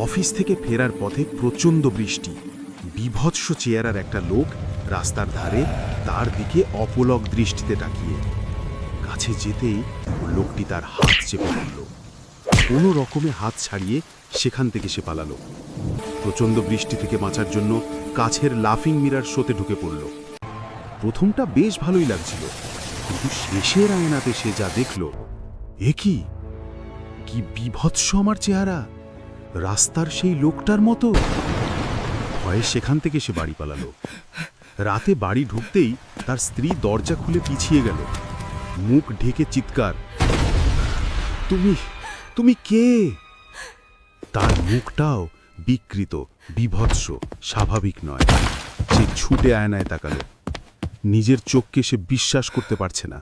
Office থেকে ফেরার পথে প্রচণ্ড বৃষ্টি। বিভৎস চেহারার একটা লোক রাস্তার ধারে তার দিকে অপলক দৃষ্টিতে তাকিয়ে। কাছে যেতেই লোকটি তার হাত চেপে ধরল। কোনো রকমে হাত ছাড়িয়ে সেখান থেকে সে পালালো। প্রচণ্ড বৃষ্টি থেকে বাঁচার জন্য কাছের লাফিং মিরার শোতে ঢুকে পড়ল। প্রথমটা বেশ ভালোই লাগছিল, কিন্তু শেষের আয়নাতে সে যা দেখল, এ কি বিভৎস আমার চেহারা! রাস্তার সেই লোকটার মতো। ভয়ে সেখান থেকে সে বাড়ি পালালো। রাতে বাড়ি ঢুকতেই তার স্ত্রী দরজা খুলে পিছিয়ে গেল, মুখ ঢেকে চিৎকার, তুমি তুমি কে? তার মুখটাও বিকৃত, বিভৎস, স্বাভাবিক নয়। সে ছুটে আয়নায় তাকালো। নিজের চোখকে সে বিশ্বাস করতে পারছে না।